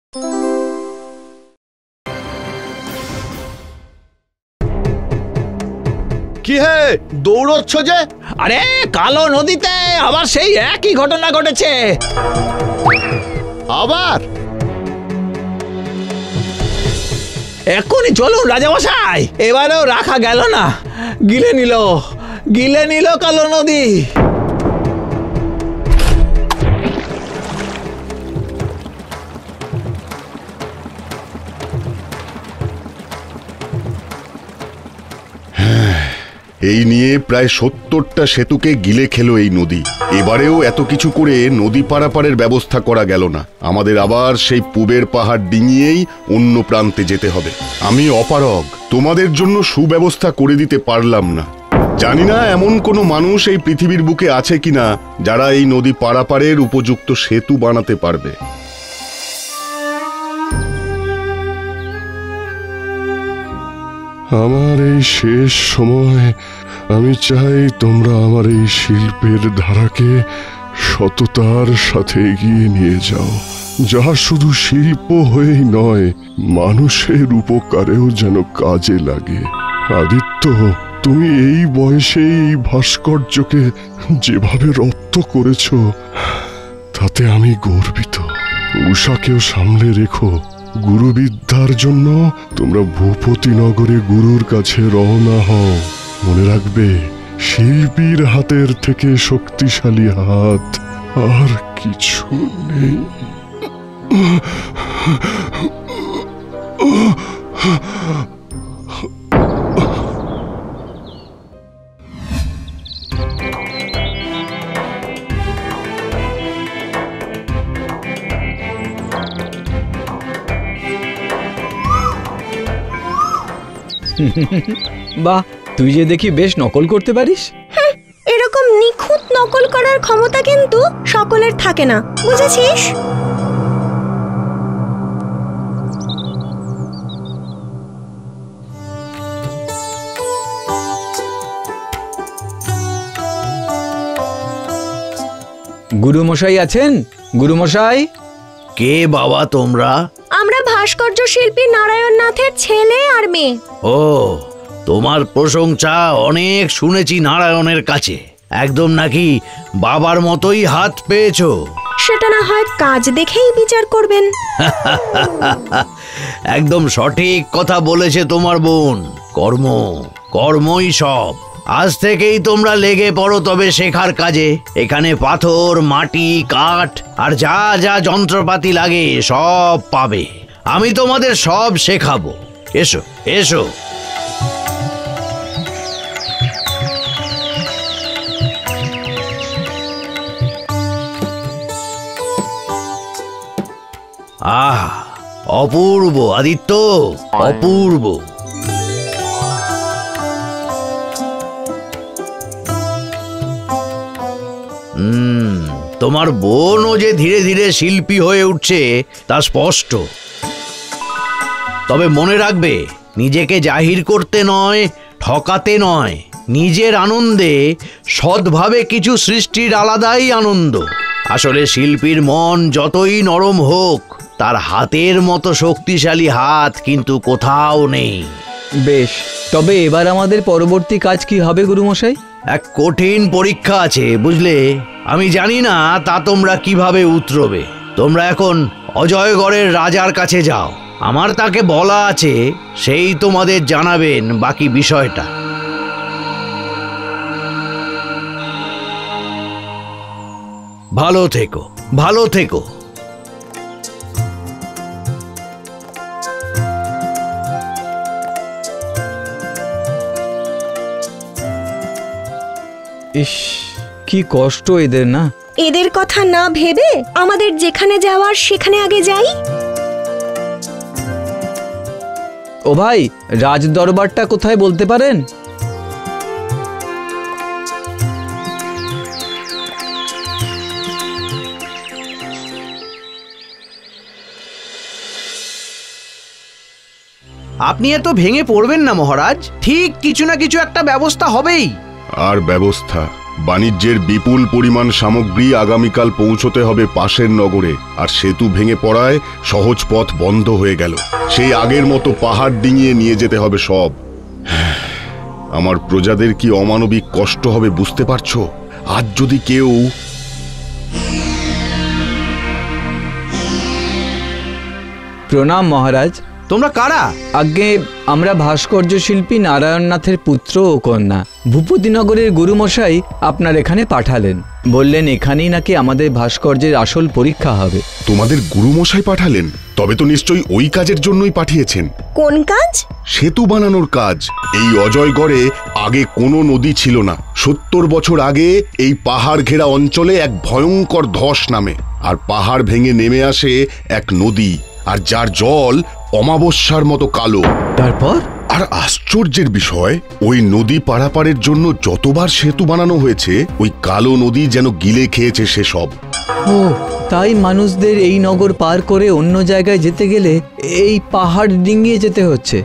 কি হে দৌড়চ্ছ যে? আরে কালো নদীতে আবার সেই একই ঘটনা ঘটেছে। আবার? এখনই চলুন রাজামশাই, এবারেও রাখা গেল না, গিলে নিল কালো নদী। এই নিয়ে প্রায় ৭০টা সেতুকে গিলে খেলো এই নদী। এবারেও এত কিছু করে নদী পারাপারের ব্যবস্থা করা গেল না। আমাদের আবার সেই পূবের পাহাড় ডিঙিয়েই অন্য প্রান্তে যেতে হবে। আমি অপারগ, তোমাদের জন্য সুব্যবস্থা করে দিতে পারলাম না। জানি না এমন কোনো মানুষ এই পৃথিবীর বুকে আছে কিনা যারা এই নদী পারাপারের উপযুক্ত সেতু বানাতে পারবে। আমার এই শেষ সময় আমি চাই তোমরা আমার এই শিল্পের ধারাকে সততার সাথে এগিয়ে নিয়ে যাও, যা শুধু শিল্প হয়েই নয়, মানুষের উপকারেও যেন কাজে লাগে। আদিত্য, তুমি এই বয়সে এই ভাস্কর্যকে যেভাবে রপ্ত করেছ, তাতে আমি গর্বিত। উষাকেও সামলে রেখো। গুরুবিদ্যার জন্য তোমরা ভূপতি নগরে গুরুর কাছে রওনা হও। মনে রাখবে, শিল্পীর হাতের থেকে শক্তিশালী হাত আর কিছু নেই। বাহ, তুই যে দেখি বেশ নকল করতে পারিস। এরকম নিখুঁত নকল করার ক্ষমতা কিন্তু সকলের থাকে না, বুঝেছিস? গুরুমশাই আছেন? গুরুমশাই। কে বাবা তোমরা? আমরা ভাস্কর্য শিল্পী নারায়ণ নাথের ছেলে আর মেয়ে। ও, তোমার প্রশংসা অনেক শুনেছি নারায়ণের কাছে। একদম নাকি বাবার মতোই হাত পেয়েছো। সেটা না হয় কাজ দেখেই বিচার করবেন। একদম সঠিক কথা বলেছে তোমার বোন। কর্মই সব। আজ থেকেই তোমরা লেগে পড়ো তবে শেখার কাজে। এখানে পাথর, মাটি, কাঠ আর যা যা যন্ত্রপাতি লাগে সব পাবে। আমি তোমাদের সব শেখাবো। এসো এসো। আহ, অপূর্ব আদিত্য, অপূর্ব। তোমার বোনও যে ধীরে ধীরে শিল্পী হয়ে উঠছে তা স্পষ্ট। তবে মনে রাখবে, নিজেকে জাহির করতে নয়, ঠকাতে নয়। নিজের আনন্দে সৎভাবে কিছু সৃষ্টির আলাদাই আনন্দ। আসলে শিল্পীর মন যতই নরম হোক, তার হাতের মতো শক্তিশালী হাত কিন্তু কোথাও নেই। বেশ, তবে এবার আমাদের পরবর্তী কাজ কি হবে গুরুমশাই? এক কঠিন পরীক্ষা আছে, বুঝলে? আমি জানি না তা তোমরা কিভাবে উতরবে। তোমরা এখন অজয়গড়ের রাজার কাছে যাও। আমার তাকে বলা আছে, সেই তোমাদের জানাবেন বাকি বিষয়টা। ভালো থেকো, ভালো থেকো। ইস, কি কষ্ট এদের না। এদের কথা না ভেবে আমাদের যেখানে যাওয়ার সেখানে আগে যাই। ও ভাই, রাজ দরবারটা কোথায় বলতে পারেন? আপনি এত ভেঙে পড়বেন না মহারাজ, ঠিক কিছু না কিছু একটা ব্যবস্থা হবেই। আর ব্যবস্থা বাণিজ্যের বিপুল পরিমাণ সামগ্রী আগামীকাল পৌঁছতে হবে পাশের নগরে, আর সেতু ভেঙে পড়ায় সহজ পথ বন্ধ হয়ে গেল। সেই আগের মতো পাহাড় ডিঙিয়ে নিয়ে যেতে হবে সব। আমার প্রজাদের কি অমানবিক কষ্ট হবে বুঝতে পারছো? আজ যদি কেউ... প্রণাম মহারাজ। তোমরা কারা? আগে আমরা ভাস্কর্য শিল্পী নারায়ণনাথের পুত্র ও কন্যা। ভূপতিনগরের গুরুমশাই আপনার এখানে পাঠালেন, বললেন এখানেই নাকি আমাদের ভাস্কর্যের আসল পরীক্ষা হবে। তোমাদের গুরুমশাই পাঠালেন? তবে তো নিশ্চয়ই ওই কাজের জন্যই পাঠিয়েছেন। কোন কাজ? সেতু বানানোর কাজ। এই অজয়গড়ে আগে কোনো নদী ছিল না। 70 বছর আগে এই পাহাড় ঘেরা অঞ্চলে এক ভয়ঙ্কর ধস নামে, আর পাহাড় ভেঙে নেমে আসে এক নদী, আর যার জল অমাবস্যার মতো কালো। তারপর? আর আশ্চর্যের বিষয়, ওই নদী পারাপারের জন্য যতবার সেতু বানানো হয়েছে, ওই কালো নদী যেন গিলে খেয়েছে সেসব। ও, তাই মানুষদের এই নগর পার করে অন্য জায়গায় যেতে গেলে এই পাহাড় ডিঙিয়ে যেতে হচ্ছে।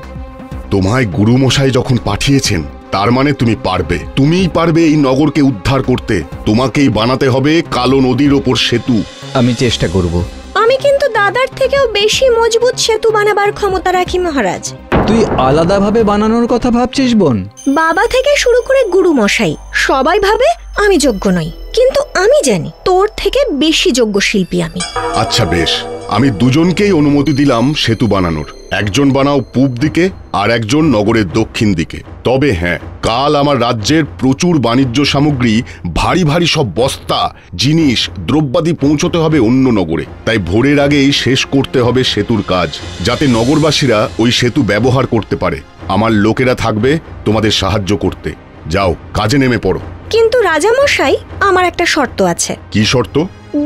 তোমায় গুরুমশাই যখন পাঠিয়েছেন, তার মানে তুমি পারবে। তুমিই পারবে এই নগরকে উদ্ধার করতে। তোমাকেই বানাতে হবে কালো নদীর ওপর সেতু। আমি চেষ্টা করব। আমি কিন্তু দাদার থেকেও বেশি মজবুত সেতু বানাবার ক্ষমতা রাখি মহারাজ। তুই আলাদাভাবে বানানোর কথা ভাবছিস বোন? বাবা থেকে শুরু করে গুরু মশাই সবাই ভাবে আমি যোগ্য নই, কিন্তু আমি জানি তোর থেকে বেশি যোগ্য শিল্পী আমি। আচ্ছা বেশ, আমি দুজনকেই অনুমতি দিলাম সেতু বানানোর। একজন বানাও পূব দিকে, আর একজন নগরের দক্ষিণ দিকে। তবে হ্যাঁ, কাল আমার রাজ্যের প্রচুর বাণিজ্য সামগ্রী, ভারী ভারী সব বস্তা, জিনিস, দ্রব্যাদি পৌঁছতে হবে অন্য নগরে। তাই ভোরের আগেই শেষ করতে হবে সেতুর কাজ, যাতে নগরবাসীরা ওই সেতু ব্যবহার করতে পারে। আমার লোকেরা থাকবে তোমাদের সাহায্য করতে। যাও, কাজে নেমে পড়ো। কিন্তু রাজামশাই, আমার একটা শর্ত আছে। কি শর্ত?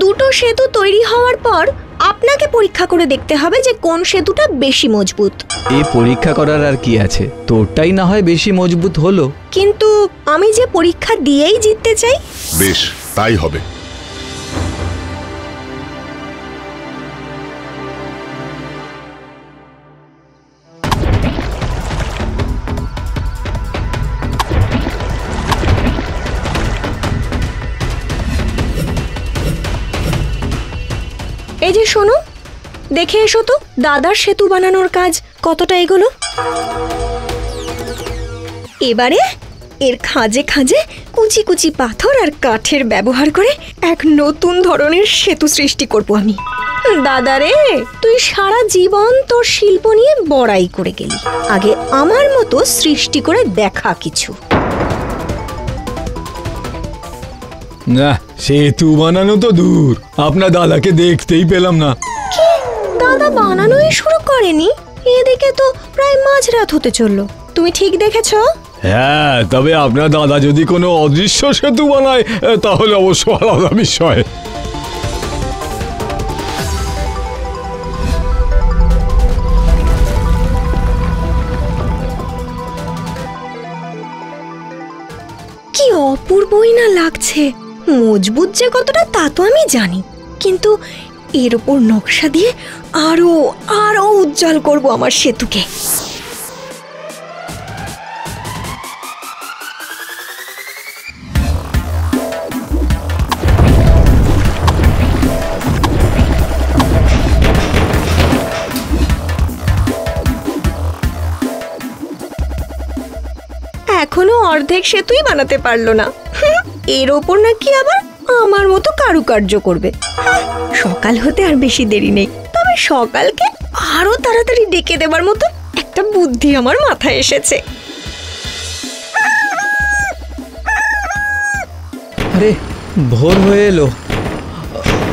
দুটো সেতু তৈরি হওয়ার পর আপনাকে পরীক্ষা করে দেখতে হবে যে কোন সেতুটা বেশি মজবুত। এই পরীক্ষা করার আর কি আছে, তোরটাই না হয় বেশি মজবুত হলো। কিন্তু আমি যে পরীক্ষা দিয়েই জিততে চাই। বেশ, তাই হবে। এই যে শোনো, দেখে এসো তো দাদার সেতু বানানোর কাজ কতটা এগোলো। এবারে এর খাঁজে খাঁজে কুচি কুচি পাথর আর কাঠের ব্যবহার করে এক নতুন ধরনের সেতু সৃষ্টি করব আমি। দাদারে, তুই সারা জীবন তোর শিল্প নিয়ে বড়াই করে গেলি, আগে আমার মতো সৃষ্টি করে দেখা কিছু। না, সেতু বানানো তো দূর, আপনার দাদাকে দেখতেই পেলাম না। কি, দাদা বানানোই শুরু করেনি? এদিকে তো প্রায় মাঝরাত হতে চললো। তুমি ঠিক দেখেছো? হ্যাঁ, তবে আপনার দাদা যদি কোনো অদৃশ্য সেতু বানায় তাহলে অবশ্য আলাদা বিষয়। কি অপূর্বই না লাগছে। মজবুত যে কতটা তা তো আমি জানি, কিন্তু এর উপর নকশা দিয়ে আরো আরো উজ্জ্বল করব আমার সেতুকে। এখনো অর্ধেক সেতুই বানাতে পারলো না। এর ওপর নাকি আবার আমার মতো কারুকার্য করবে। সকাল হতে আর বেশি দেরি নেই, তবে সকালকে আরো তাড়াতাড়ি ডেকে দেবার মতো একটা বুদ্ধি আমার মাথায় এসেছে। আরে, ভোর হয়ে এলো।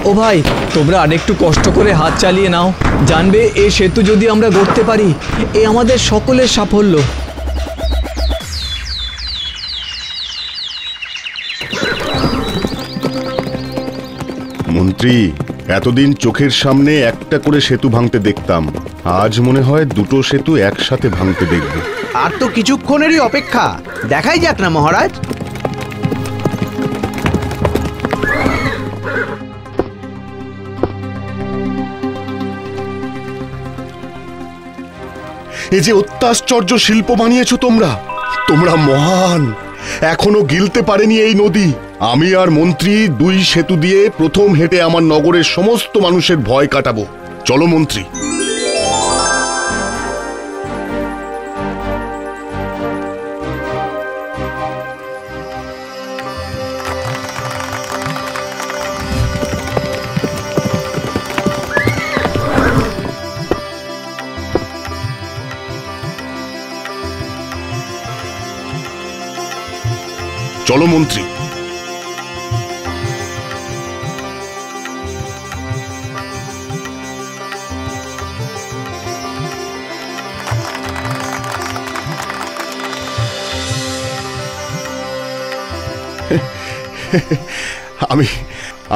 ও ভাই, তোমরা আরেকটু কষ্ট করে হাত চালিয়ে নাও। জানবে, এই সেতু যদি আমরা গড়তে পারি, এ আমাদের সকলের সাফল্য। মন্ত্রী, এতদিন চোখের সামনে একটা করে সেতু ভাঙতে দেখতাম, আজ মনে হয় দুটো সেতু একসাথে ভাঙতে দেখব। আর তো কিছুক্ষণেরই অপেক্ষা, দেখাই যাক না মহারাজ। এ যে অত্যাশ্চর্য শিল্প বানিয়েছো তোমরা, তোমরা মহান। এখনো গিলতে পারেনি এই নদী, আমি আর মন্ত্রী দুই সেতু দিয়ে প্রথম হেঁটে আমার নগরের সমস্ত মানুষের ভয় কাটাবো। চলো মন্ত্রী। চলো মন্ত্রী।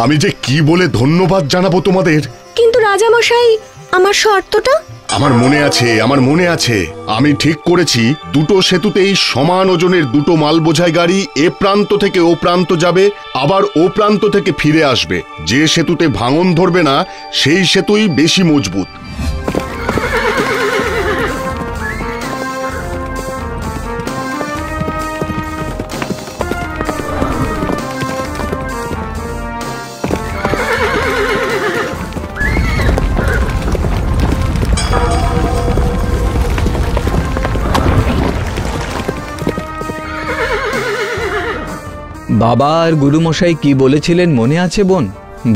আমি যে কি বলে ধন্যবাদ জানাবো তোমাদের। কিন্তু রাজামশাই, আমার শর্তটা? আমার মনে আছে আমি ঠিক করেছি দুটো সেতুতেই সমান ওজনের দুটো মাল বোঝাই গাড়ি এ প্রান্ত থেকে ও প্রান্ত যাবে, আবার ও প্রান্ত থেকে ফিরে আসবে। যে সেতুতে ভাঙন ধরবে না সেই সেতুই বেশি মজবুত। বাবা আর গুরুমশাই কি বলেছিলেন মনে আছে বোন?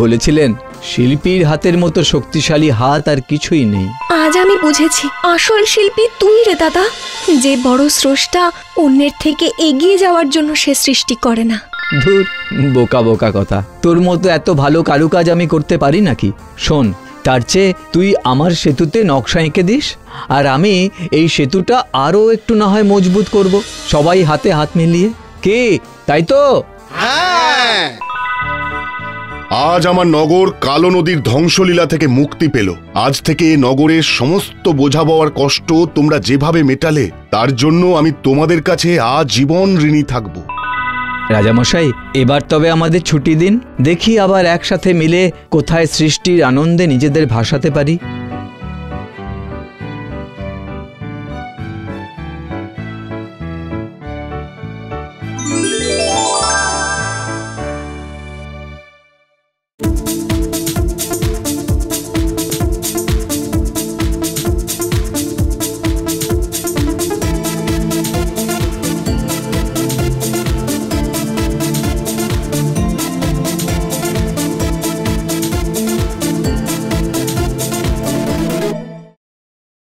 বলেছিলেন শিল্পীর হাতের মতো শক্তিশালী হাত আর কিছুই নেই। আজ আমি বুঝেছি, আসল শিল্পী তুই রে দাদা। যে বড় স্রষ্টা, অন্যের থেকে এগিয়ে যাওয়ার জন্য সে সৃষ্টি করে না। ধুর, বোকা বোকা কথা। তোর মতো এত ভালো কারুকাজ আমি করতে পারি নাকি? শোন, তার চেয়ে তুই আমার সেতুতে নকশা এঁকে দিস, আর আমি এই সেতুটা আরো একটু না হয় মজবুত করব, সবাই হাতে হাত মিলিয়ে। কে, তাই তো? আজ আমার নগর কালো নদীর ধ্বংসলীলা থেকে মুক্তি পেল। আজ থেকে নগরের সমস্ত বোঝা বওয়ার কষ্ট তোমরা যেভাবে মেটালে তার জন্য আমি তোমাদের কাছে আজীবন ঋণী থাকব। রাজামশাই, এবার তবে আমাদের ছুটি দিন, দেখি আবার একসাথে মিলে কোথায় সৃষ্টির আনন্দে নিজেদের ভাসাতে পারি।